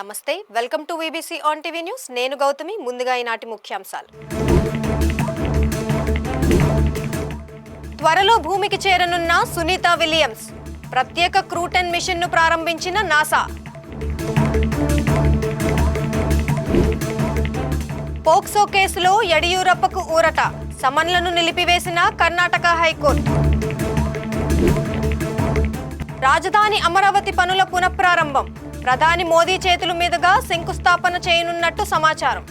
నమస్తే, welcome to VBC on TV news. నేను గౌతమి. ముందుగా ఈనాటి ముఖ్యాంశాలు. త్వరలో భూమికి చేరనున్న సునీత విలియమ్స్. ప్రత్యేక క్రూటన్ మిషన్ను ప్రారంభించిన నాసా. పోక్సో కేసులో యడియూరప్పకు ఊరట. సమన్లను నిలిపివేసిన కర్ణాటక హైకోర్టు. రాజధాని అమరావతి పనుల పునఃప్రారంభం. ప్రధాని మోదీ చేతుల మీదుగా శంకుస్థాపన చేయనున్నట్టు సమాచారం.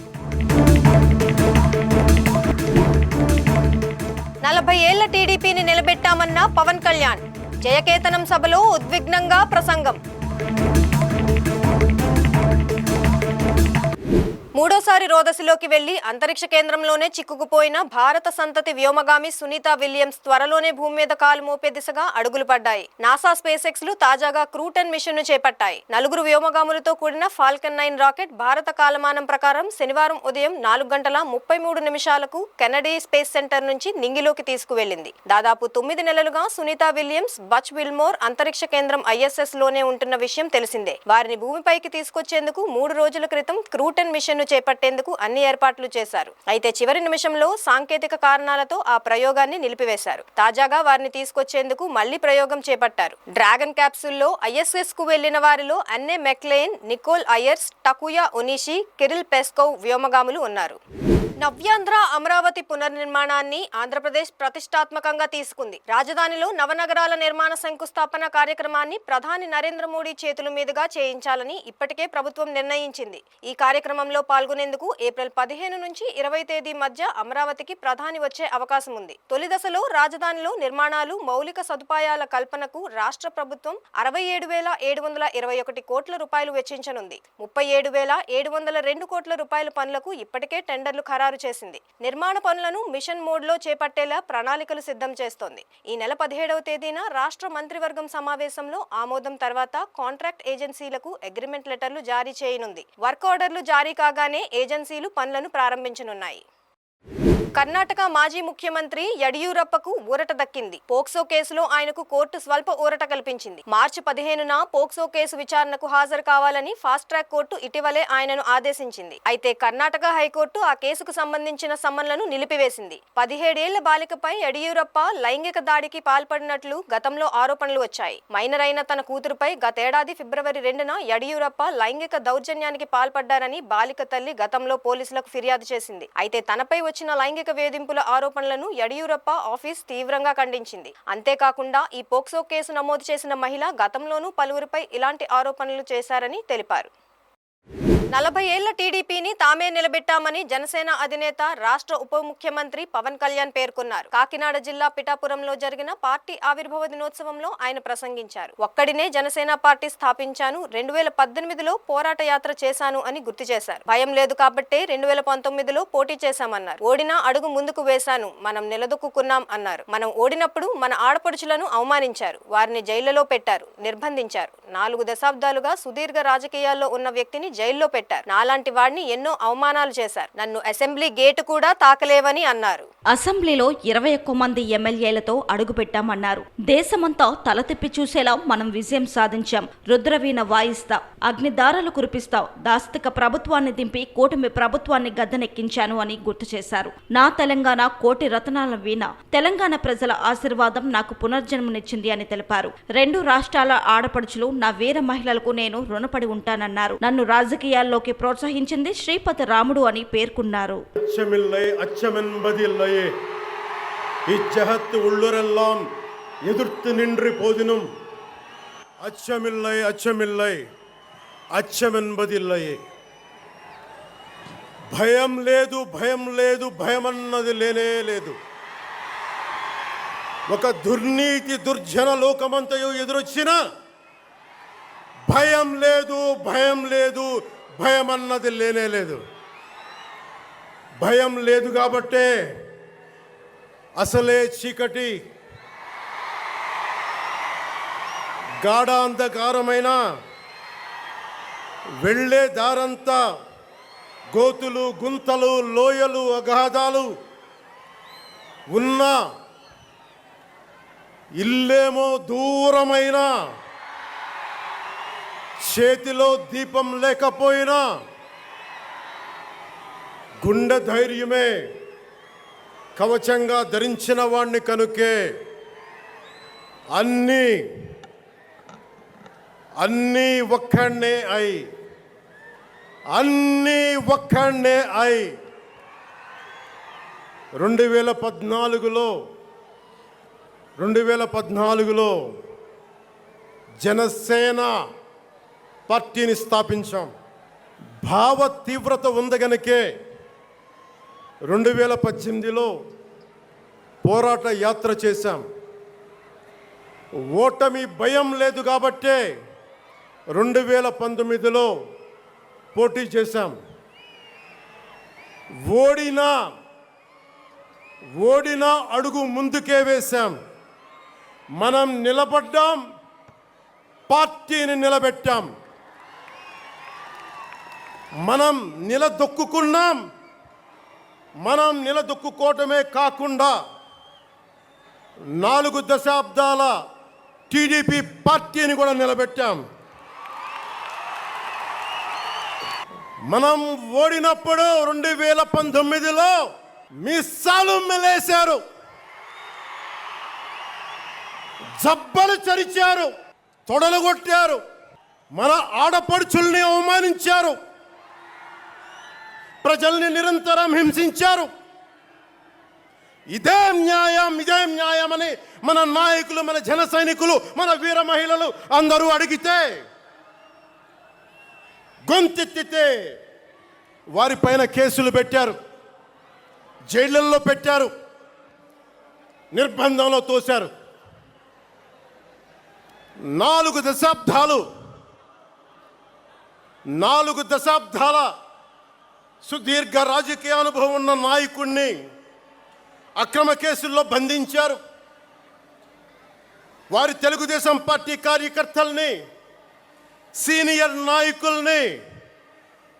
40 ఏళ్ల టీడీపీని నిలబెట్టామన్న పవన్ కళ్యాణ్. జయకేతనం సభలో ఉద్విగ్నంగా ప్రసంగం. మూడోసారి రోదసిలోకి వెళ్లి అంతరిక్ష కేంద్రంలోనే చిక్కుకుపోయిన భారత సంతతి వ్యోమగామి సునీత విలియమ్స్ త్వరలోనే భూమి మీద కాలు మోపే దిశగా అడుగులు పడ్డాయి. నాసా స్పేస్ ఎక్స్ లు తాజాగా క్రూటన్ మిషన్ ను చేపట్టాయి. 4 వ్యోమగాములతో కూడిన ఫాల్కన్ 9 రాకెట్ భారత కాలమానం ప్రకారం శనివారం ఉదయం 4:33 కెనడీ స్పేస్ సెంటర్ నుంచి నింగిలోకి తీసుకువెళ్లింది. దాదాపు 9 నెలలుగా సునీత విలియమ్స్ బచ్ విల్మోర్ అంతరిక్ష కేంద్రం ISS లోనే ఉంటున్న విషయం తెలిసిందే. వారిని భూమిపైకి తీసుకొచ్చేందుకు 3 రోజుల క్రితం క్రూటన్ మిషన్ ను చేపట్టేందుకు అన్ని ఏర్పాట్లు చేశారు. అయితే చివరి నిమిషంలో సాంకేతిక కారణాలతో ఆ ప్రయోగాన్ని నిలిపివేశారు. తాజాగా వారిని తీసుకొచ్చేందుకు మళ్లీ ప్రయోగం చేపట్టారు. డ్రాగన్ క్యాప్సూల్లో ISS కు వెళ్లిన వారిలో Anne McClain, Nicole Ayers, Takuya Onishi, Kirill Peskov వ్యోమగాములు ఉన్నారు. నవ్యాంధ్ర అమరావతి పునర్నిర్మాణాన్ని ఆంధ్రప్రదేశ్ ప్రతిష్టాత్మకంగా తీసుకుంది. రాజధానిలో నవనగరాల నిర్మాణ శంకుస్థాపన కార్యక్రమాన్ని ప్రధాని నరేంద్ర మోడీ చేతుల మీదుగా చేయించాలని ఇప్పటికే ప్రభుత్వం నిర్ణయించింది. ఈ కార్యక్రమంలో పాల్గొనేందుకు ఏప్రిల్ 15 నుంచి 20 తేదీ మధ్య అమరావతికి ప్రధాని వచ్చే అవకాశం ఉంది. తొలి దశలో రాజధానిలో నిర్మాణాలు, మౌలిక సదుపాయాల కల్పనకు రాష్ట్ర ప్రభుత్వం 67,721 కోట్ల రూపాయలు వెచ్చించనుంది. 37,702 కోట్ల రూపాయల పనులకు ఇప్పటికే టెండర్లు ఖరారు చేసింది. నిర్మాణ పనులను మిషన్ మోడ్ లో చేపట్టేలా ప్రణాళికలు సిద్ధం చేస్తోంది. ఈ నెల 17వ తేదీన రాష్ట్ర మంత్రివర్గం సమావేశంలో ఆమోదం తర్వాత కాంట్రాక్ట్ ఏజెన్సీలకు అగ్రిమెంట్ లెటర్లు జారీ చేయనుంది. వర్క్ ఆర్డర్లు జారీ కాగానే ఏజెన్సీలు పనులను ప్రారంభించనున్నాయి. కర్ణాటక మాజీ ముఖ్యమంత్రి యడియూరప్పకు ఊరట దక్కింది. పోక్సో కేసులో ఆయనకు కోర్టు స్వల్ప ఊరట కల్పించింది. మార్చి 15న పోక్సో కేసు విచారణకు హాజరు కావాలని ఫాస్ట్ ట్రాక్ కోర్టు ఇటీవలే ఆయనను ఆదేశించింది. అయితే కర్ణాటక హైకోర్టు ఆ కేసుకు సంబంధించిన సమన్లను నిలిపివేసింది. 17 ఏళ్ల బాలికపై యడియూరప్ప లైంగిక దాడికి పాల్పడినట్లు గతంలో ఆరోపణలు వచ్చాయి. మైనర్ అయిన తన కూతురుపై గతేడాది ఫిబ్రవరి 2న యడియూరప్ప లైంగిక దౌర్జన్యానికి పాల్పడ్డారని బాలిక తల్లి గతంలో పోలీసులకు ఫిర్యాదు చేసింది. అయితే తనపై వచ్చిన లైంగిక వేధింపుల ఆరోపణలను యడియూరప్ప ఆఫీస్ తీవ్రంగా ఖండించింది. అంతేకాకుండా ఈ పోక్సో కేసు నమోదు చేసిన మహిళ గతంలోనూ పలువురిపై ఇలాంటి ఆరోపణలు చేశారని తెలిపారు. 40 ఏళ్ల టీడీపీని తామే నిలబెట్టామని జనసేన అధినేత రాష్ట్ర ఉప ముఖ్యమంత్రి పవన్ కళ్యాణ్ పేర్కొన్నారు. కాకినాడ జిల్లా పిఠాపురంలో జరిగిన పార్టీ ఆవిర్భావ దినోత్సవంలో ఆయన ప్రసంగించారు. ఒక్కడినే జనసేన పార్టీ స్థాపించాను, 2018లో పోరాట యాత్ర చేశాను అని గుర్తు చేశారు. భయం లేదు కాబట్టే 2019లో పోటీ చేశామన్నారు. ఓడినా అడుగు ముందుకు వేశాను, మనం నిలదొక్కున్నాం అన్నారు. మనం ఓడినప్పుడు మన ఆడపడుచులను అవమానించారు, వారిని జైళ్లలో పెట్టారు, నిర్బంధించారు. 4 దశాబ్దాలుగా సుదీర్ఘ రాజకీయాల్లో ఉన్న వ్యక్తిని జైల్లో పెట్టారు. నాలాంటి వాడిని ఎన్నో అవమానాలు చేశారు. నన్ను అసెంబ్లీ గేటు కూడా తాకలేవని అన్నారు. అసెంబ్లీలో 21 మంది ఎమ్మెల్యేలతో అడుగుపెట్టామన్నారు. దేశమంతా తల తిప్పి చూసేలా మనం విజయం సాధించాం. రుద్రవీణ వాయిస్తాం, అగ్నిదారాలు కురిపిస్తాం, దాస్తిక ప్రభుత్వాన్ని దింపి కూటమి ప్రభుత్వాన్ని గద్దెనెక్కించాను అని గుర్తు చేశారు. నా తెలంగాణ కోటి రతనాల వీణ, తెలంగాణ ప్రజల ఆశీర్వాదం నాకు పునర్జన్మనిచ్చింది అని తెలిపారు. 2 రాష్ట్రాల ఆడపడుచులు నా వీర మహిళలకు నేను రుణపడి ఉంటానన్నారు. నన్ను రాజకీయాల్లోకి ప్రోత్సహించింది శ్రీపతి రాముడు అని పేర్కొన్నారు. உள்ளுரெல்லாம் எதிர்த்து நின்று போதினும் அச்சமில்லை அச்சமில்லை అచ్చమెన్బదిల్లయే. భయం లేదు భయం లేదు భయం అన్నది లేనే లేదు. ఒక దుర్నీతి దుర్జన లోకమంతయు ఎదురొచ్చినా భయం లేదు భయం లేదు భయం అన్నది లేనే లేదు. భయం లేదు కాబట్టే అసలే చీకటి గాఢాంధకారమైన వెళ్ళే దారంతా గోతులు గుంతలు లోయలు అగాధాలు ఉన్న ఇల్లేమో దూరమైన చేతిలో దీపం లేకపోయినా గుండె ధైర్యమే కవచంగా ధరించిన వాణ్ణి కనుకే అన్నీ ఒక్కడే అయి 2014లో జనసేన పార్టీని స్థాపించాం. భావ తీవ్రత ఉంది గనుకే 2018లో పోరాట యాత్ర చేశాం. ఓటమి భయం లేదు కాబట్టే 2019లో పోటీ చేశాం. ఓడినా అడుగు ముందుకే వేశాం. మనం నిలబడ్డాం, పార్టీని నిలబెట్టాం. మనం నిలదొక్కుకున్నాం. మనం నిలదొక్కుకోవటమే కాకుండా 4 దశాబ్దాల టీడీపీ పార్టీని కూడా నిలబెట్టాం. మనం ఓడినప్పుడు 2019లో మీసాలు మెలేశారు, జబ్బలు చరిచారు, తొడలు కొట్టారు, మన ఆడపడుచుల్ని అవమానించారు, ప్రజల్ని నిరంతరం హింసించారు. ఇదే న్యాయం అని మన నాయకులు, మన జన సైనికులు, మన వీర మహిళలు అందరూ అడిగితే, గొంతెత్తితే వారిపైన కేసులు పెట్టారు, జైళ్ళల్లో పెట్టారు, నిర్బంధంలో తోశారు. 4 దశాబ్దాల సుదీర్ఘ రాజకీయ అనుభవం ఉన్న నాయకుడిని అక్రమ కేసుల్లో బంధించారు. వారి తెలుగుదేశం పార్టీ కార్యకర్తల్ని, సీనియర్ నాయకుల్ని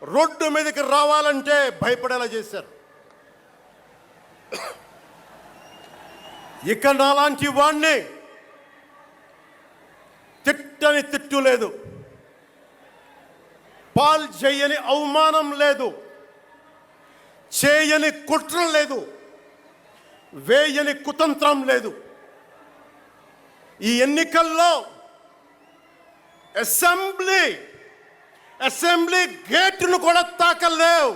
రోడ్డు మీదకి రావాలంటే భయపడేలా చేశారు. ఇక నాలాంటి వాణ్ణి తిట్టని తిట్టు లేదు, పాల్ చేయని అవమానం లేదు, చేయని కుట్ర లేదు, వేయని కుతంత్రం లేదు. ఈ ఎన్నికల్లో అసెంబ్లీ గేటును కూడా తాకలేవు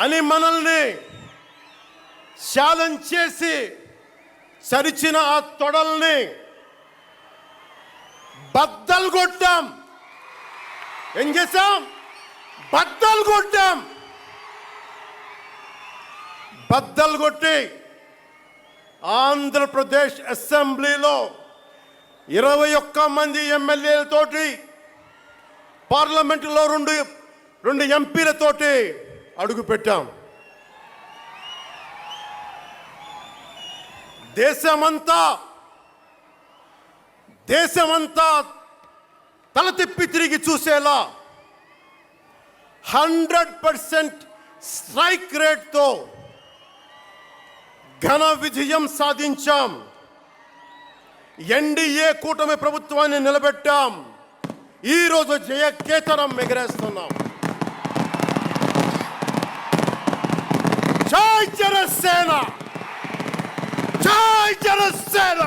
అని మనల్ని ఛాలెంజ్ చేసి సరిచిన ఆ తొడల్ని బద్దలు కొట్టాం. ఏం చేశాం? బద్దలు కొట్టాం. బద్దలు కొట్టి ఆంధ్రప్రదేశ్ అసెంబ్లీలో 21 మంది ఎమ్మెల్యేలతోటి, పార్లమెంటులో 2 ఎంపీలతోటి అడుగు పెట్టాం. దేశమంతా తల తిప్పి తిరిగి చూసేలా 100% స్ట్రైక్ రేట్తో ఘన విజయం సాధించాం. ఎన్డీఏ కూటమి ప్రభుత్వాన్ని నిలబెట్టాం. ఈరోజు జయకేతనం ఎగరేస్తున్నాం. జై జనసేన, జై జనసేన,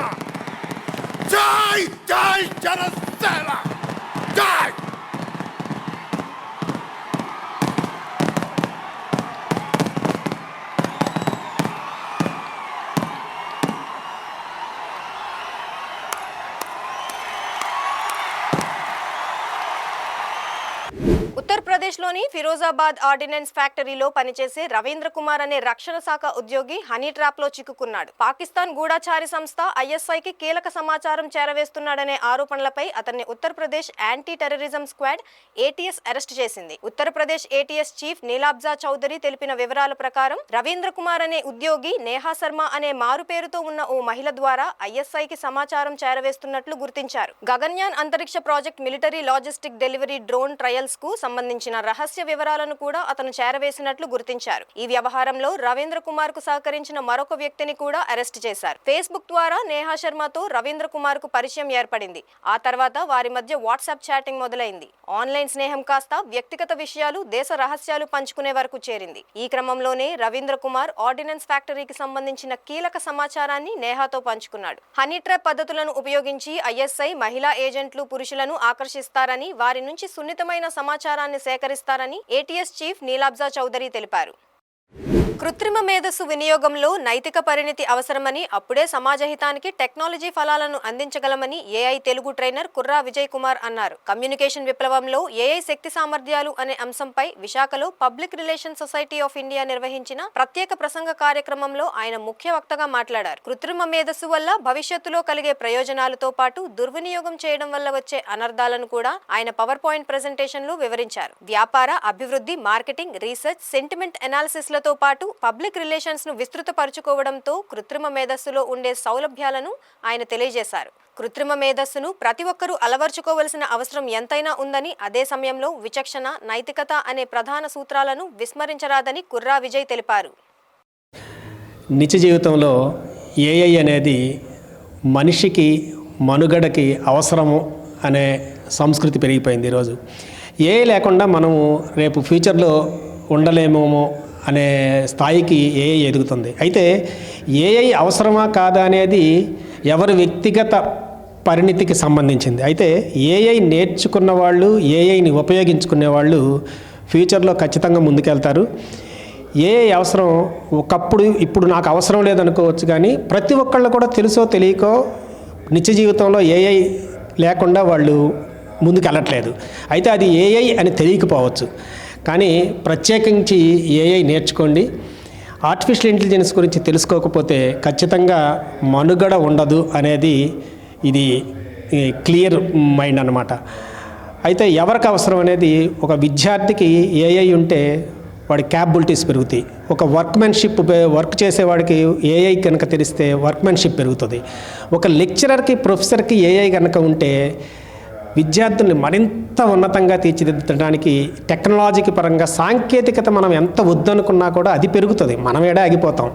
జై జై జనసేన, జై. ఉత్తరప్రదేశ్లోని ఫిరోజాబాద్ ఆర్డినెన్స్ ఫ్యాక్టరీలో పనిచేసే రవీంద్ర కుమార్ అనే రక్షణ శాఖ ఉద్యోగి హనీ ట్రాప్ లో చిక్కుకున్నాడు. పాకిస్తాన్ గూఢచారి సంస్థ ఐఎస్ఐకి కీలక సమాచారం చేరవేస్తున్నాడనే ఆరోపణలపై అతన్ని Uttar Pradesh anti terrorism squad ATS arrest చేసింది. ఉత్తరప్రదేశ్ ఏటీఎస్ చీఫ్ నీలాబ్జా చౌదరి తెలిపిన వివరాల ప్రకారం రవీంద్ర కుమార్ అనే ఉద్యోగి నేహా శర్మ అనే మారు పేరుతో ఉన్న ఓ మహిళ ద్వారా ఐఎస్ఐకి సమాచారం చేరవేస్తున్నట్లు గుర్తించారు. గగన్యాన్ అంతరిక్ష project military logistic delivery drone trials కు సంబంధించింది. సంబంధించిన రహస్య వివరాలను కూడా అతను చేరవేసినట్లు గుర్తించారు. ఈ వ్యవహారంలో రవీంద్ర కుమార్ కు సహకరించిన మరొక వ్యక్తిని కూడా అరెస్ట్ చేశారు. ఫేస్బుక్ ద్వారా నేహా శర్మతో రవీంద్ర కుమార్ కు పరిచయం ఏర్పడింది. ఆ తర్వాత వారి మధ్య వాట్సాప్ చాటింగ్ మొదలైంది. ఆన్లైన్ స్నేహం కాస్త వ్యక్తిగత విషయాలు, దేశ రహస్యాలు పంచుకునే వరకు చేరింది. ఈ క్రమంలోనే రవీంద్ర కుమార్ ఆర్డినెన్స్ ఫ్యాక్టరీకి సంబంధించిన కీలక సమాచారాన్ని నేహాతో పంచుకున్నాడు. హనీ ట్రాప్ పద్ధతులను ఉపయోగించి ఐఎస్ఐ మహిళా ఏజెంట్లు పురుషులను ఆకర్షిస్తారని, వారి నుంచి సున్నితమైన సమాచారాన్ని సేకరిస్తారని ఏటీఎస్ చీఫ్ నీలాబ్జా చౌదరి తెలిపారు. కృత్రిమ మేధస్సు వినియోగంలో నైతిక పరిణితి అవసరమని, అప్పుడే సమాజహితానికి టెక్నాలజీ ఫలాలను అందించగలమని ఏఐ తెలుగు ట్రైనర్ కుర్రా విజయ్ కుమార్ అన్నారు. కమ్యూనికేషన్ విప్లవంలో ఏఐ శక్తి సామర్థ్యాలు అనే అంశంపై విశాఖలో public relation society of India నిర్వహించిన ప్రత్యేక ప్రసంగ కార్యక్రమంలో ఆయన ముఖ్య వక్తగా మాట్లాడారు. కృత్రిమ మేధస్సు వల్ల భవిష్యత్తులో కలిగే ప్రయోజనాలతో పాటు దుర్వినియోగం చేయడం వల్ల వచ్చే అనర్థాలను కూడా ఆయన పవర్ పాయింట్ ప్రెజెంటేషన్ లో వివరించారు. వ్యాపార అభివృద్ధి, మార్కెటింగ్, రీసెర్చ్, సెంటిమెంట్ అనాలిసిస్ లతో పాటు పబ్లిక్ రిలేషన్స్ ను విస్తృతపరచుకోవడంతో కృత్రిమ మేధస్సులో ఉండే సౌలభ్యాలను ఆయన తెలియజేశారు. కృత్రిమ మేధస్సును ప్రతి ఒక్కరూ అలవర్చుకోవలసిన అవసరం ఎంతైనా ఉందని, అదే సమయంలో విచక్షణ, నైతికత అనే ప్రధాన సూత్రాలను విస్మరించరాదని కుర్రా విజయ్ తెలిపారు. నిత్య జీవితంలో ఏఐ అనేది మనిషికి మనుగడకి అవసరము అనే సంస్కృతి పెరిగిపోయింది ఈరోజు. ఏఐ లేకుండా మనము రేపు ఫ్యూచర్లో ఉండలేమేమో అనే స్థాయికి ఏఐ ఎదుగుతుంది. అయితే ఏఐ అవసరమా కాదా అనేది ఎవరి వ్యక్తిగత పరిణితికి సంబంధించింది. అయితే ఏఐ నేర్చుకున్న వాళ్ళు, ఏఐని ఉపయోగించుకునే వాళ్ళు ఫ్యూచర్లో ఖచ్చితంగా ముందుకెళ్తారు. ఏఐ అవసరం ఒకప్పుడు, ఇప్పుడు నాకు అవసరం లేదనుకోవచ్చు, కానీ ప్రతి ఒక్కళ్ళు కూడా తెలుసో తెలియకో నిత్య జీవితంలో ఏఐ లేకుండా వాళ్ళు ముందుకెళ్ళట్లేదు. అయితే అది ఏఐ అని తెలియకపోవచ్చు, కానీ ప్రత్యేకించి ఏఐ నేర్చుకోండి. ఆర్టిఫిషియల్ ఇంటెలిజెన్స్ గురించి తెలుసుకోకపోతే ఖచ్చితంగా మనుగడ ఉండదు అనేది ఇది క్లియర్ మైండ్ అన్నమాట. అయితే ఎవరికి అవసరం అనేది, ఒక విద్యార్థికి ఏఐ ఉంటే వాడి క్యాపబిలిటీస్ పెరుగుతాయి. ఒక వర్క్ చేసేవాడికి ఏఐ కనుక తెలిస్తే వర్క్మెన్షిప్ పెరుగుతుంది. ఒక లెక్చరర్కి, ప్రొఫెసర్కి ఏఐ కనుక ఉంటే విద్యార్థుల్ని మరింత ఉన్నతంగా తీర్చిదిద్దడానికి టెక్నాలజీకి పరంగా సాంకేతికత మనం ఎంత వద్దనుకున్నా కూడా అది పెరుగుతుంది. మనం ఏడా ఆగిపోతాం.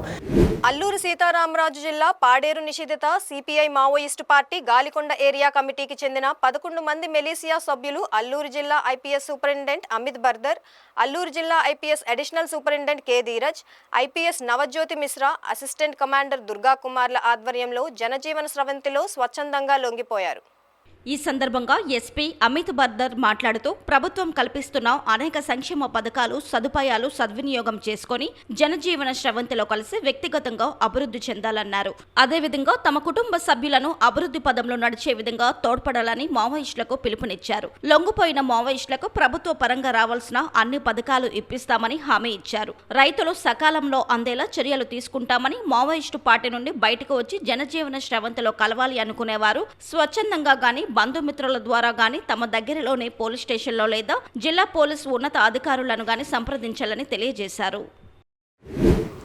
అల్లూరు సీతారామరాజు జిల్లా పాడేరు నిషేధిత CPI Maoist party Galikonda area కమిటీకి చెందిన 11 మంది మెలీసియా సభ్యులు అల్లూరు జిల్లా ఐపీఎస్ సూపరింటెండెంట్ అమిత్ బర్దర్, అల్లూరు జిల్లా IPS additional superintendent K Dheeraj, IPS Navjyoti Mishra, assistant commander Durga కుమార్ల ఆధ్వర్యంలో జనజీవన స్రవంతిలో స్వచ్ఛందంగా లొంగిపోయారు. ఈ సందర్భంగా ఎస్పీ అమిత్ బర్దర్ మాట్లాడుతూ, ప్రభుత్వం కల్పిస్తున్న అనేక సంక్షేమ పథకాలు, సదుపాయాలు సద్వినియోగం చేసుకుని జనజీవన స్రవంతిలో కలిసి వ్యక్తిగతంగా అభివృద్ధి చెందాలన్నారు. అదేవిధంగా తమ కుటుంబ సభ్యులను అభివృద్ధి పదంలో నడిచే విధంగా తోడ్పడాలని మావోయిస్టులకు పిలుపునిచ్చారు. లొంగిపోయిన మావోయిస్టులకు ప్రభుత్వ పరంగా రావాల్సిన అన్ని పథకాలు ఇప్పిస్తామని హామీ ఇచ్చారు. రైతులు సకాలంలో అందేలా చర్యలు తీసుకుంటామని, మావోయిస్టు పార్టీ నుండి బయటకు వచ్చి జనజీవన స్రవంతిలో కలవాలి అనుకునేవారు స్వచ్ఛందంగా గాని, బంధుమిత్రుల ద్వారా గాని తమ దగ్గరలోనే పోలీస్ స్టేషన్లో లేదా జిల్లా పోలీసు ఉన్నత అధికారులను గాని సంప్రదించాలని తెలియజేశారు.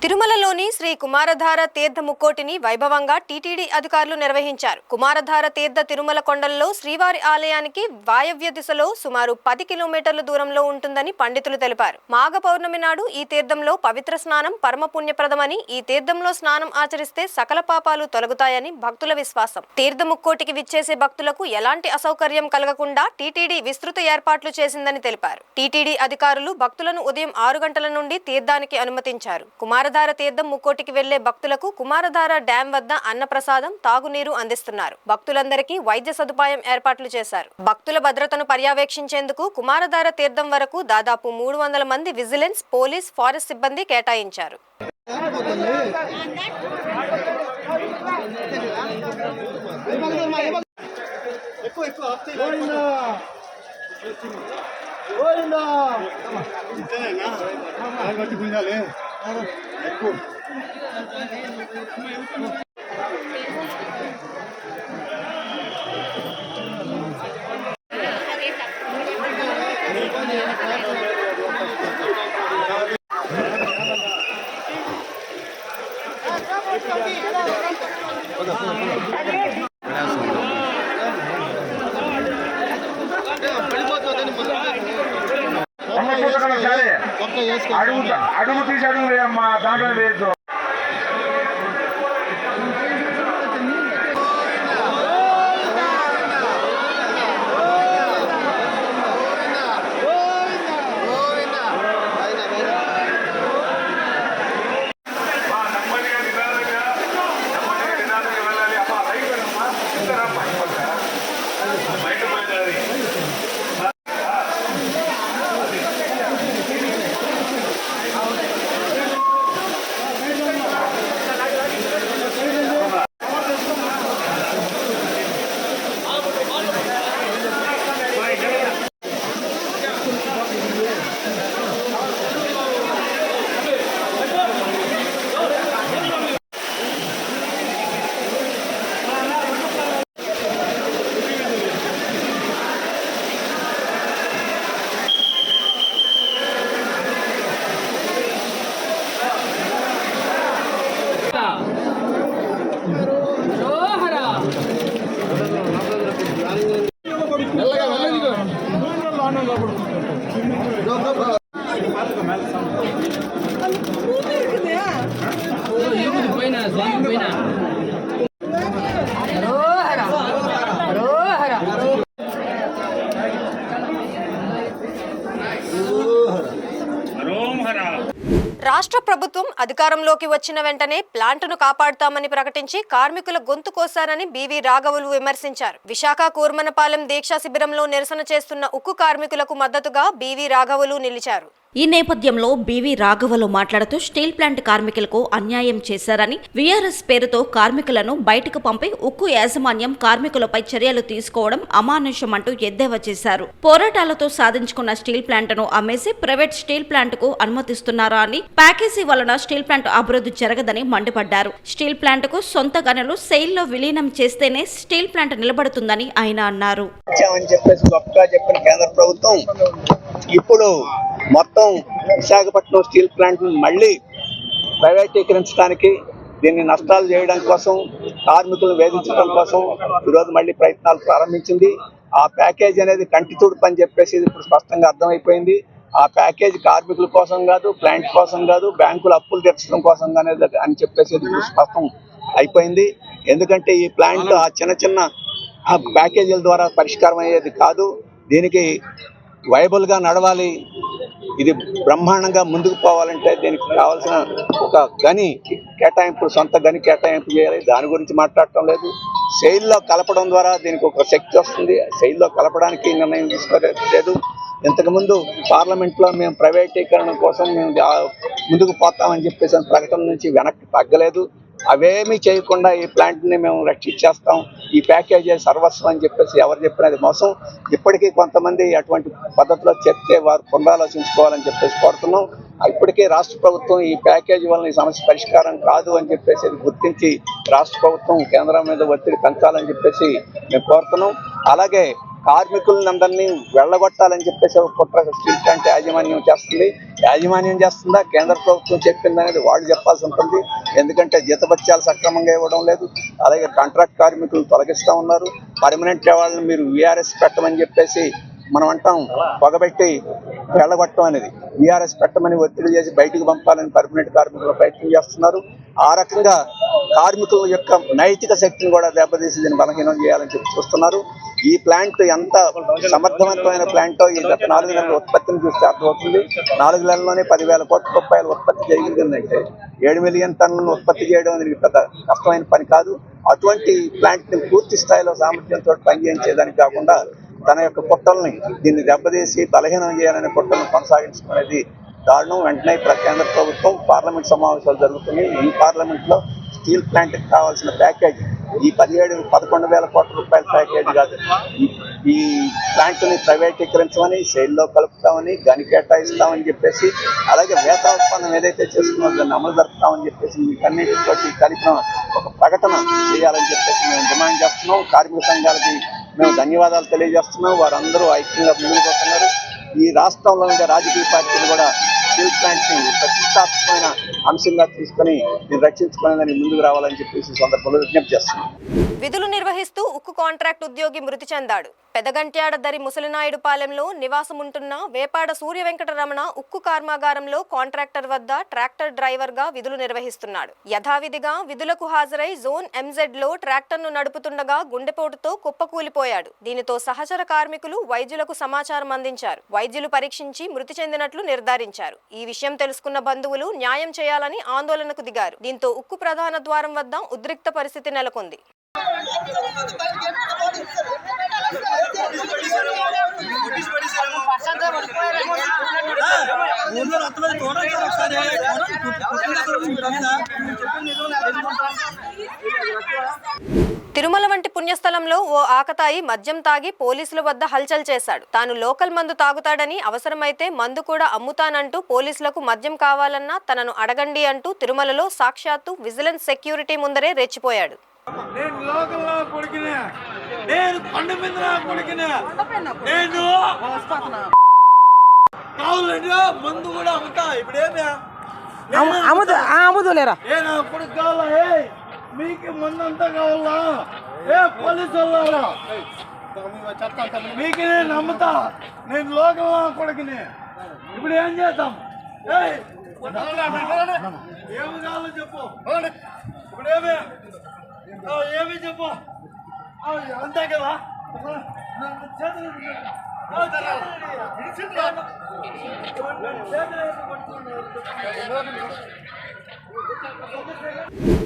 తిరుమలలోని శ్రీ కుమారధార తీర్థ ముక్కోటిని వైభవంగా టీటీడీ అధికారులు నిర్వహించారు. కుమారధార తీర్థ తిరుమల కొండల్లో శ్రీవారి ఆలయానికి వాయవ్య దిశలో సుమారు 10 కిలోమీటర్ల దూరంలో ఉంటుందని పండితులు తెలిపారు. మాఘ పౌర్ణమి నాడు ఈ తీర్థంలో పవిత్ర స్నానం పరమ పుణ్యప్రదమని, ఈ తీర్థంలో స్నానం ఆచరిస్తే సకల పాపాలు తొలగుతాయని భక్తుల విశ్వాసం. తీర్థ ముక్కోటికి విచ్చేసే భక్తులకు ఎలాంటి అసౌకర్యం కలగకుండా టీటీడీ విస్తృత ఏర్పాట్లు చేసిందని తెలిపారు. టీటీడీ అధికారులు భక్తులను ఉదయం 6 గంటల నుండి తీర్థానికి అనుమతించారు. కుమారధార తీర్థం ముక్కోటికి వెళ్లే భక్తులకు కుమారధార డ్యాం వద్ద అన్నప్రసాదం, తాగునీరు అందిస్తున్నారు. భక్తులందరికీ వైద్య సదుపాయం ఏర్పాట్లు చేశారు. భక్తుల భద్రతను పర్యవేక్షించేందుకు కుమారధార తీర్థం వరకు దాదాపు 300 మంది విజిలెన్స్, పోలీస్, ఫారెస్ట్ సిబ్బంది కేటాయించారు. అడుగు తీసి అడుగు వేయమ్మా, దాంట్లో వేయద్దు. రాష్ట్ర ప్రభుత్వం అధికారంలోకి వచ్చిన వెంటనే ప్లాంటును కాపాడుతామని ప్రకటించి కార్మికుల గొంతు కోశారని బీవీ రాఘవులు విమర్శించారు. విశాఖ కూర్మనపాలెం దీక్షా శిబిరంలో నిరసన చేస్తున్న ఉక్కు కార్మికులకు మద్దతుగా బీవీ రాఘవులు నిలిచారు. ఈ నేపథ్యంలో బీవీ రాఘవలు మాట్లాడుతూ స్టీల్ ప్లాంట్ కార్మికులకు అన్యాయం చేశారని, వీఆర్ఎస్ పేరుతో కార్మికులను బయటకు పంపి ఉక్కు యాజమాన్యం కార్మికులపై చర్యలు తీసుకోవడం అమానుషమంటూ ఎద్దేవా చేశారు. పోరాటాలతో సాధించుకున్న స్టీల్ ప్లాంట్ను అమ్మేసి ప్రైవేట్ స్టీల్ ప్లాంట్కు అనుమతిస్తున్నారా అని, ప్యాకేజీ వలన స్టీల్ ప్లాంట్ అభివృద్ధి జరగదని మండిపడ్డారు. స్టీల్ ప్లాంట్కు సొంత గనులు సెయిల్లో విలీనం చేస్తేనే స్టీల్ ప్లాంట్ నిలబడుతుందని ఆయన అన్నారు. ఇప్పుడు మొత్తం విశాఖపట్నం స్టీల్ ప్లాంట్ మళ్ళీ ప్రైవేటీకరించడానికి, దీన్ని నష్టాలు చేయడం కోసం, కార్మికులను వేధించడం కోసం ఈరోజు మళ్ళీ ప్రయత్నాలు ప్రారంభించింది. ఆ ప్యాకేజ్ అనేది కంటి తుడుపు అని చెప్పేసి ఇప్పుడు స్పష్టంగా అర్థమైపోయింది. ఆ ప్యాకేజ్ కార్మికుల కోసం కాదు, ప్లాంట్ కోసం కాదు, బ్యాంకుల అప్పులు తీర్చడం కోసం అని చెప్పేసి ఇప్పుడు స్పష్టం అయిపోయింది. ఎందుకంటే ఈ ప్లాంట్ ఆ చిన్న చిన్న ప్యాకేజీల ద్వారా పరిష్కారం అయ్యేది కాదు. దీనికి వైబుల్గా నడవాలి, ఇది బ్రహ్మాండంగా ముందుకు పోవాలంటే దీనికి కావాల్సిన ఒక గని కేటాయింపు, సొంత గని కేటాయింపు చేయాలి. దాని గురించి మాట్లాడటం లేదు. సెయిల్లో కలపడం ద్వారా దీనికి ఒక శక్తి వస్తుంది. సెయిల్లో కలపడానికి నిర్ణయం తీసుకోలేదు. ఇంతకుముందు పార్లమెంట్లో మేము ప్రైవేటీకరణ కోసం మేము ముందుకు పోతామని చెప్పేసి ప్రకటన నుంచి వెనక్కి తగ్గలేదు. అవేమీ చేయకుండా ఈ ప్లాంట్ని మేము రక్షించేస్తాం, ఈ ప్యాకేజీ సర్వస్వం అని చెప్పేసి ఎవరు చెప్పినది మోసం. ఇప్పటికీ కొంతమంది అటువంటి పద్ధతిలో చెప్తే వారు పునరాలోచించుకోవాలని చెప్పేసి కోరుతున్నాం. ఇప్పటికీ రాష్ట్ర ప్రభుత్వం ఈ ప్యాకేజీ వలన ఈ సమస్య పరిష్కారం కాదు అని చెప్పేసి గుర్తించి రాష్ట్ర ప్రభుత్వం కేంద్రం మీద ఒత్తిడి పెంచాలని చెప్పేసి మేము కోరుతున్నాం. అలాగే కార్మికులందరినీ వెళ్ళగొట్టాలని చెప్పేసి ఒక కుట్ర స్టీల్ ప్లాంట్ యాజమాన్యం చేస్తుంది. యాజమాన్యం చేస్తుందా, కేంద్ర ప్రభుత్వం చెప్పింది అనేది వాళ్ళు చెప్పాల్సి ఉంటుంది. ఎందుకంటే జీతభత్యాలు సక్రమంగా ఇవ్వడం లేదు. అలాగే కాంట్రాక్ట్ కార్మికులు తొలగిస్తూ ఉన్నారు. పర్మనెంట్ వాళ్ళని మీరు వీఆర్ఎస్ పెట్టమని చెప్పేసి మనం అంటాం, పొగబెట్టి వెళ్ళగొట్టడం అనేది. వీఆర్ఎస్ పెట్టమని ఒత్తిడి చేసి బయటకు పంపాలని పర్మనెంట్ కార్మికులు ప్రయత్నం చేస్తున్నారు. ఆ రకంగా కార్మికుల యొక్క నైతిక శక్తిని కూడా దెబ్బతీసి దీన్ని బలహీనం చేయాలని చెప్పి చూస్తున్నారు. ఈ ప్లాంట్ ఎంత సమర్థవంతమైన ప్లాంటో ఈ గత 4 నెలల ఉత్పత్తిని చూస్తే అర్థమవుతుంది. 4 నెలల్లోనే 10,000 కోట్ల రూపాయలు ఉత్పత్తి చేయగలిగిందంటే 7 మిలియన్ టన్నులను ఉత్పత్తి చేయడం అనేది పెద్ద కష్టమైన పని కాదు. అటువంటి ప్లాంట్ని పూర్తి స్థాయిలో సామర్థ్యంతో పనిచేయించేదానికి కాకుండా తన యొక్క కుట్రల్ని దీన్ని దెబ్బతీసి బలహీనం చేయాలనే కుట్రలను కొనసాగించుకునేది దారుణం. వెంటనే కేంద్ర ప్రభుత్వం పార్లమెంట్ సమావేశాలు జరుగుతున్నాయి. ఈ పార్లమెంట్లో స్టీల్ ప్లాంట్కి కావాల్సిన ప్యాకేజీ ఈ 11,000 కోట్ల రూపాయల ప్యాకేజీ కాదు, ఈ ప్లాంట్ని ప్రైవేటీకరించమని, సెయిల్లో కలుపుతామని, గని కేటాయిస్తామని చెప్పేసి, అలాగే వేత ఒప్పందం ఏదైతే చేసుకున్నామో దాన్ని అమలు జరుపుతామని చెప్పేసి వీటన్నిటితో కలిపిన ఒక ప్రకటన చేయాలని చెప్పేసి మేము డిమాండ్ చేస్తున్నాం. కార్మిక సంఘాలకి మేము ధన్యవాదాలు తెలియజేస్తున్నాం. వారందరూ ఐక్యంగా ముందుకు వస్తున్నారు. ఈ రాష్ట్రంలో ఉండే రాజకీయ పార్టీలు కూడా స్టీల్ ప్లాంట్ని ప్రతిష్టాత్మకమైన అంశంగా తీసుకొని దీన్ని రక్షించుకునేదని ముందుకు రావాలని చెప్పేసి సందర్భంలో విజ్ఞప్తి చేస్తున్నాం. విధులు నిర్వహిస్తూ ఉక్కు కాంట్రాక్ట్ ఉద్యోగి మృతి చెందాడు. పెదగంట్యాడ దరి ముసలినాయుడుపాలెంలో నివాసముంటున్న వేపాడ సూర్య వెంకటరమణ ఉక్కు కర్మాగారంలో కాంట్రాక్టర్ వద్ద ట్రాక్టర్ డ్రైవర్గా విధులు నిర్వహిస్తున్నాడు. యథావిధిగా విధులకు హాజరై జోన్ ఎంజెడ్లో ట్రాక్టర్ను నడుపుతుండగా గుండెపోటుతో కుప్పకూలిపోయాడు. దీనితో సహచర కార్మికులు వైద్యులకు సమాచారం అందించారు. వైద్యులు పరీక్షించి మృతి చెందినట్లు నిర్ధారించారు. ఈ విషయం తెలుసుకున్న బంధువులు న్యాయం చేయాలని ఆందోళనకు దిగారు. దీంతో ఉక్కు ప్రధాన ద్వారం వద్ద ఉద్రిక్త పరిస్థితి నెలకొంది. తిరుమల వంటి పుణ్యస్థలంలో ఓ ఆకతాయి మద్యం తాగి పోలీసుల వద్ద హల్చల్ చేశాడు. తాను లోకల్ మందు తాగుతాడని, అవసరమైతే మందు కూడా అమ్ముతానంటూ పోలీసులకు మద్యం కావాలన్నా తనను అడగండి అంటూ తిరుమలలో సాక్షాత్తు విజిలెన్స్ సెక్యూరిటీ ముందరే రెచ్చిపోయాడు. నేను లోకల్లో కొడుకునే, నేను కొండ మీద కొడుకునే, నేను కావాలంటే మందు కూడా అమ్ముతా. ఇప్పుడేమి అమ్ముదులేరా నేను కొడుకు కావాలా? మీకు మందు అంతా కావాలా? పోలీసు వాళ్ళ మీకు నేను అమ్ముతా. నేను లోకల్లో కొడుకునే. ఇప్పుడు ఏం చేద్దాం? ఏమి కావాలో చెప్పు. ఇప్పుడేమి ఏమి చెప్పు. అంతే కదా.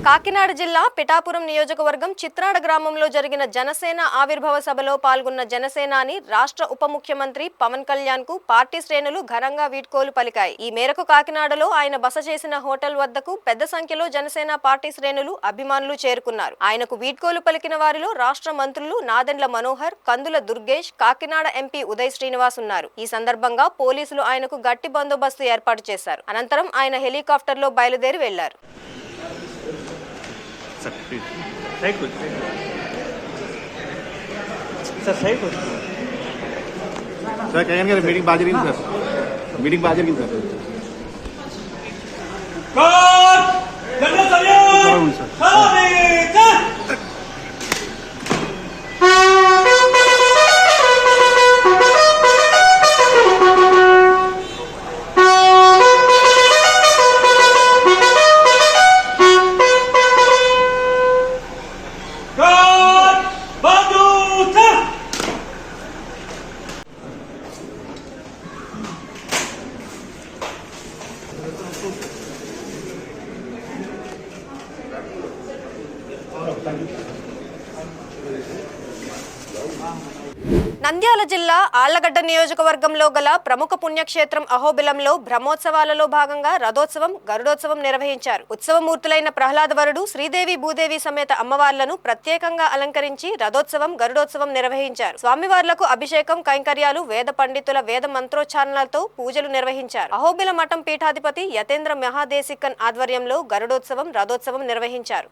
కాకినాడ జిల్లా పిఠాపురం నియోజకవర్గం చిత్రాడ గ్రామంలో జరిగిన జనసేన ఆవిర్భావ సభలో పాల్గొన్న జనసేనాని రాష్ట్ర ఉప ముఖ్యమంత్రి పవన్ కళ్యాణ్ కు పార్టీ శ్రేణులు ఘనంగా వీడ్కోలు పలికాయి. ఈ మేరకు కాకినాడలో ఆయన బస చేసిన హోటల్ వద్దకు పెద్ద సంఖ్యలో జనసేన పార్టీ శ్రేణులు, అభిమానులు చేరుకున్నారు. ఆయనకు వీడ్కోలు పలికిన వారిలో రాష్ట్ర మంత్రులు నాదెండ్ల మనోహర్, కందుల దుర్గేష్, కాకినాడ ఎంపీ ఉదయ్ శ్రీనివాస్ ఉన్నారు. ఈ సందర్భంగా పోలీసులు ఆయనకు గట్టి బందోబస్తు ఏర్పాటు చేశారు. అనంతరం ఆయన హెలికాప్టర్లో బయలుదేరి వెళ్లారు. सर कहीं ना मीटिंग बाजी रही सर मीटिंग बाजी रही सर నంద్యాల జిల్లా ఆళ్లగడ్డ నియోజకవర్గంలో గల ప్రముఖ పుణ్యక్షేత్రం అహోబిలంలో బ్రహ్మోత్సవాలలో భాగంగా రథోత్సవం, గరుడోత్సవం నిర్వహించారు. ఉత్సవమూర్తులైన ప్రహ్లాదవరుడు, శ్రీదేవి భూదేవి సమేత అమ్మవార్లను ప్రత్యేకంగా అలంకరించి రథోత్సవం, గరుడోత్సవం నిర్వహించారు. స్వామివార్లకు అభిషేకం, కైంకర్యాలు, వేద పండితుల వేద మంత్రోచ్చారణలతో పూజలు నిర్వహించారు. అహోబిల మఠం పీఠాధిపతి యతేంద్ర మహాదేశికన్ ఆధ్వర్యంలో గరుడోత్సవం, రథోత్సవం నిర్వహించారు.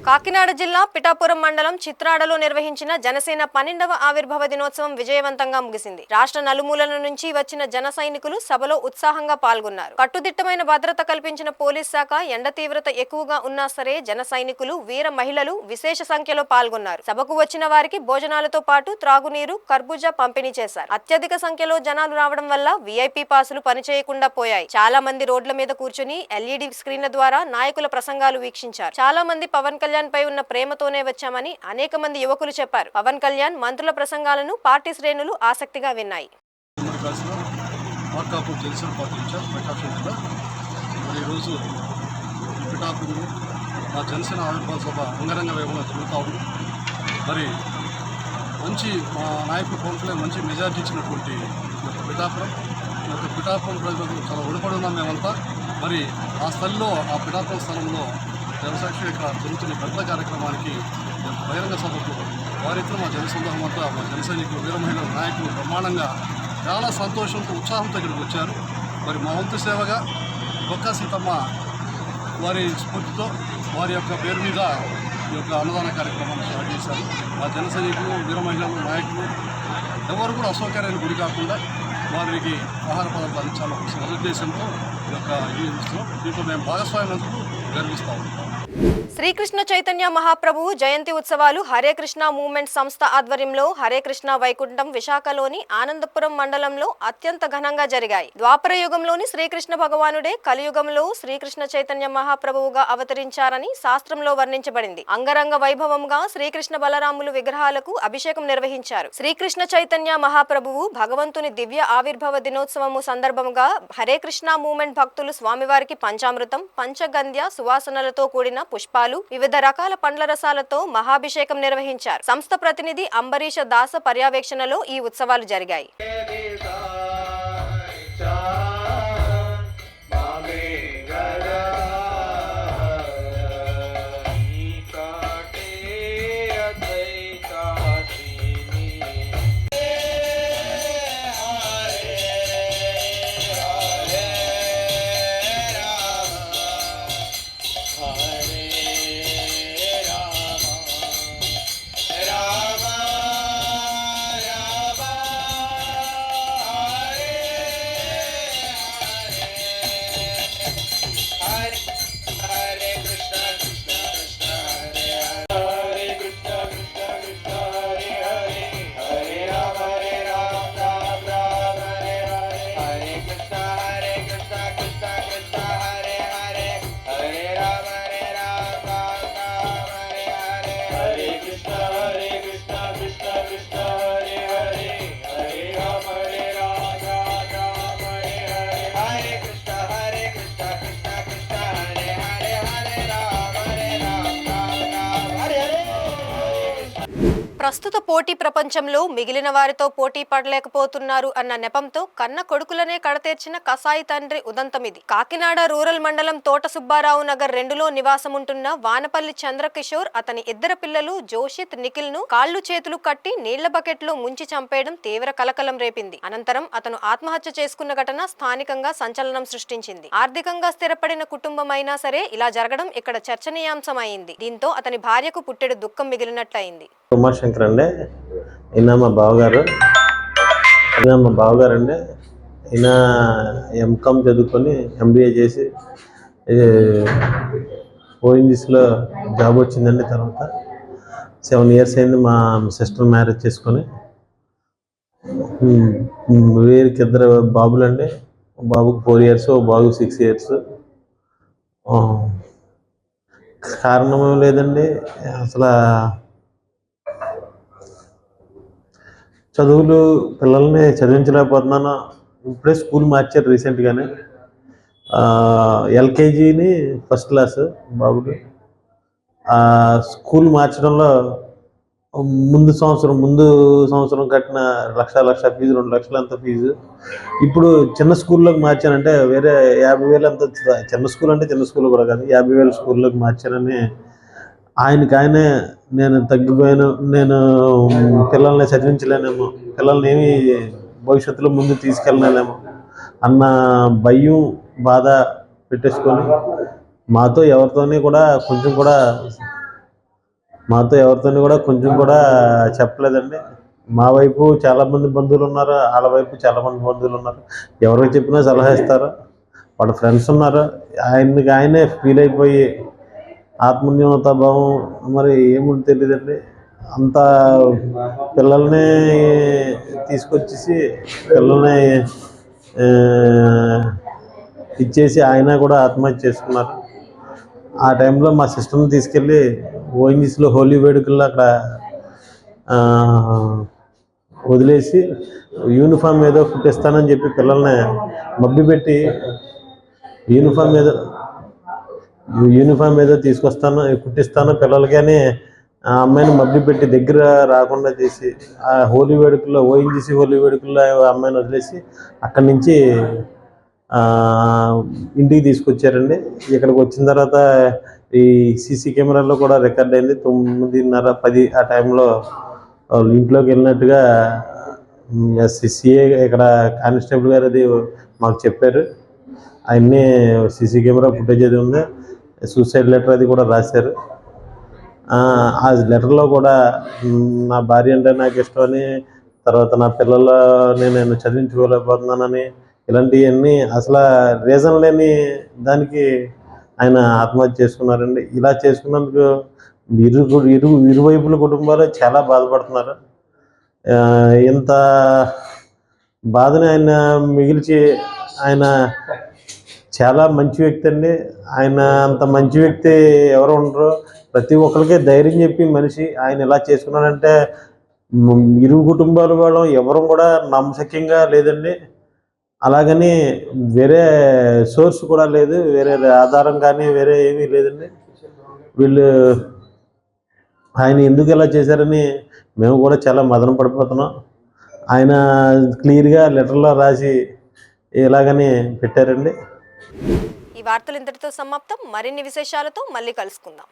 కాకినాడ జిల్లా పిఠాపురం మండలం చిత్రాడలో నిర్వహించిన జనసేన 12వ ఆవిర్భావ దినోత్సవం విజయవంతంగా ముగిసింది. రాష్ట్ర నలుమూలల నుంచి వచ్చిన జన సైనికులు సభలో ఉత్సాహంగా పాల్గొన్నారు. కట్టుదిట్టమైన భద్రత కల్పించిన పోలీస్ శాఖ, ఎండ తీవ్రత ఎక్కువగా ఉన్నా సరే జన సైనికులు, వీర మహిళలు విశేష సంఖ్యలో పాల్గొన్నారు. సభకు వచ్చిన వారికి భోజనాలతో పాటు త్రాగునీరు, కర్బూజా పంపిణీ చేశారు. అత్యధిక సంఖ్యలో జనాలు రావడం వల్ల వీఐపీ పాసులు పనిచేయకుండా పోయాయి. చాలా మంది రోడ్ల మీద కూర్చుని ఎల్ఈడి స్క్రీన్ల ద్వారా నాయకుల ప్రసంగాలు వీక్షించారు. చాలా మంది పవన్ కళ్యాణ్ పై ఉన్న ప్రేమతోనే వచ్చామని అనేక మంది యువకులు చెప్పారు. పవన్ కళ్యాణ్ మంత్రుల ప్రసంగాలను పార్టీ శ్రేణులు ఆసక్తిగా విన్నాయి. జనసేన ఆవిర్భావ సభ అంగరంగ వైభవంగా జరుగుతూ ఉంది. మరి మంచి మా నాయకుడు పవన్ కళ్యాణ్ మంచి మెజార్టీ ఇచ్చినటువంటి ఈ యొక్క పిఠాపురం ప్రజలకు చాలా రుణపడి ఉన్నాం మేమంతా. మరి ఆ స్థలంలో ఆ పిఠాపురం స్థలంలో జనసాక్షి ఇక్కడ జరుగుతున్న పెద్ద కార్యక్రమానికి బహిరంగ సభకు వారితో మా జనసందర్భం అంతా మా జన సైనికులు వీర మహిళల నాయకులు బ్రహ్మాండంగా చాలా సంతోషంతో ఉత్సాహంతో ఇక్కడికి వచ్చారు. మరి మా వంతు సేవగా డొక్కా సీతమ్మ వారి స్ఫూర్తితో వారి యొక్క పేరు మీద ఈ యొక్క అన్నదాన కార్యక్రమాన్ని స్టార్ట్ చేశారు. మా జన సైనికులు వీర మహిళలు నాయకులు ఎవరు కూడా అసౌకర్యానికి గురి కాకుండా వారికి ఆహార పదార్థాలు ఇచ్చాలని సదుద్దేశంతో ఈ యొక్క దీంట్లో మేము భాగస్వామ్యందుకు గర్విస్తాము. శ్రీకృష్ణ చైతన్య మహాప్రభువు జయంతి ఉత్సవాలు హరే కృష్ణ మూవ్మెంట్ సంస్థ ఆధ్వర్యంలో హరే కృష్ణ వైకుంఠం విశాఖలోని ఆనందపురం మండలంలో అత్యంత ఘనంగా జరిగాయి. ద్వాపర యుగంలోని శ్రీకృష్ణ భగవానుడే కలియుగంలో శ్రీకృష్ణ చైతన్య మహాప్రభువుగా అవతరించారని శాస్త్రంలో వర్ణించబడింది. అంగరంగ వైభవంగా శ్రీకృష్ణ బలరాములు విగ్రహాలకు అభిషేకం నిర్వహించారు. శ్రీకృష్ణ చైతన్య మహాప్రభువు భగవంతుని దివ్య ఆవిర్భావ దినోత్సవము సందర్భంగా హరే కృష్ణ మూవ్మెంట్ భక్తులు స్వామివారికి పంచామృతం, పంచగంధ్య సువాసనలతో కూడిన పుష్పాలు, వివిధ రకాల పండ్ల రసాలతో మహాభిషేకం నిర్వహించారు. సంస్థ ప్రతినిధి అంబరీష దాస పర్యవేక్షణలో ఈ ఉత్సవాలు జరిగాయి. ప్రస్తుత పోటీ ప్రపంచంలో మిగిలిన వారితో పోటీ పడలేకపోతున్నారు అన్న నెపంతో కన్న కొడుకులనే కడతీర్చిన కసాయి తండ్రి ఉదంతమిది. కాకినాడ రూరల్ మండలం తోట సుబ్బారావు నగర్ 2లో నివాసముంటున్న వానపల్లి చంద్రకిషోర్ అతని ఇద్దరు పిల్లలు జోషిత్, నిఖిల్ ను కాళ్లు చేతులు కట్టి నీళ్ల బకెట్లో ముంచి చంపేయడం తీవ్ర కలకలం రేపింది. అనంతరం అతను ఆత్మహత్య చేసుకున్న ఘటన స్థానికంగా సంచలనం సృష్టించింది. ఆర్థికంగా స్థిరపడిన కుటుంబం అయినా సరే ఇలా జరగడం ఇక్కడ చర్చనీయాంశమైంది. దీంతో అతని భార్యకు పుట్టెడు దుఃఖం మిగిలినట్లయింది. ఉమాశంకర్ అండి, ఈయన మా బావగారు అండి. ఈయన ఎంకామ్ చదువుకొని ఎంబీఏ చేసి ఓఎన్జీసీలో జాబ్ వచ్చిందండి. తర్వాత 7 years అయింది మా సిస్టర్ మ్యారేజ్ చేసుకొని. వీరికి 2 బాబులండి. బాబుకు 4 years, బాబుకు 6 years. కారణం లేదండి, అసలు చదువులు పిల్లల్ని చదివించలేకపోతున్నాను. ఇప్పుడే స్కూల్ మార్చారు రీసెంట్గానే. ఎల్కేజీని ఫస్ట్ క్లాస్ బాబుకి. స్కూల్ మార్చడంలో ముందు సంవత్సరం కట్టిన లక్ష ఫీజు, 2 లక్షలు అంత ఫీజు. ఇప్పుడు చిన్న స్కూల్లోకి మార్చానంటే వేరే 50,000 అంత. చిన్న స్కూల్ అంటే చిన్న స్కూల్ కూడా కాదు, 50,000 స్కూల్లోకి మార్చానని ఆయనే నేను తగ్గిపోయాను, నేను పిల్లల్ని చదివించలేనేమో, పిల్లల్ని ఏమి భవిష్యత్తులో ముందు తీసుకెళ్ళలేమో అన్న భయం, బాధ పెట్టేసుకొని మాతో ఎవరితోని కూడా కొంచెం కూడా చెప్పలేదండి. మా వైపు చాలామంది బంధువులు ఉన్నారు, వాళ్ళ వైపు చాలామంది బంధువులు ఉన్నారు. ఎవరికి చెప్పినా సలహా ఇస్తారు. వాళ్ళ ఫ్రెండ్స్ ఉన్నారు. ఆయనే ఫీల్ అయిపోయి ఆత్మన్యూనతా భావం మరి ఏముంది తెలియదండి. అంత పిల్లల్ని తీసుకొచ్చేసి పిల్లల్ని ఇచ్చేసి ఆయన కూడా ఆత్మహత్య చేసుకున్నారు. ఆ టైంలో మా సిస్టర్ని తీసుకెళ్ళి ఓఎన్జీసీలో హోలీ వేడుకల్లో అక్కడ వదిలేసి యూనిఫామ్ ఏదో కుట్టిస్తానని చెప్పి పిల్లల్ని మభ్యపెట్టి యూనిఫామ్ ఏదో కుట్టిస్తాను పిల్లలకి అని ఆ అమ్మాయిని మభ్యపెట్టి దగ్గర రాకుండా చేసి ఆ హోలీ వేడుకల్లో ఓఎన్జీసీ హోలీ వేడుకల్లో ఆ అమ్మాయిని వదిలేసి అక్కడి నుంచి ఇంటికి తీసుకొచ్చారండి. ఇక్కడికి వచ్చిన తర్వాత ఈ సీసీ కెమెరాల్లో కూడా రికార్డ్ అయింది. 9:30, 10 ఆ టైంలో వాళ్ళు ఇంట్లోకి వెళ్ళినట్టుగా సిఏ ఇక్కడ కానిస్టేబుల్ గారు అది మాకు చెప్పారు. అవన్నీ సీసీ కెమెరా ఫుటేజ్ అది ఉంది. సూసైడ్ లెటర్ అది కూడా రాశారు. ఆ లెటర్లో కూడా నా భార్య అంటే నాకు ఇష్టమని, తర్వాత నా పిల్లలని నేను చదివించుకోలేకపోతున్నానని, ఇలాంటివన్నీ అసలు రీజన్ లేని దానికి ఆయన ఆత్మహత్య చేసుకున్నారండి. ఇలా చేసుకున్నందుకు ఇరువైపుల కుటుంబాలు చాలా బాధపడుతున్నారు. ఇంత బాధని ఆయన మిగిల్చి ఆయన చాలా మంచి వ్యక్తి అండి. ఆయన అంత మంచి వ్యక్తి ఎవరు ఉండరు. ప్రతి ఒక్కరికి ధైర్యం చెప్పి మనిషి ఆయన ఇలా చేసుకున్నాడంటే ఇరు కుటుంబాల వాళ్ళం ఎవరు కూడా నమ్మశక్యంగా లేదండి. అలాగని వేరే సోర్స్ కూడా లేదు, వేరే ఆధారం కానీ వేరే ఏమీ లేదండి. వీళ్ళు ఆయన ఎందుకు ఇలా చేశారని మేము కూడా చాలా మదన పడిపోతున్నాం. ఆయన క్లియర్గా లెటర్లో రాసి ఇలాగని పెట్టారండి. ఈ వార్తలు ఇంతటితో సమాప్తం. మరిన్ని విశేషాలతో మళ్ళీ కలుసుకుందాం.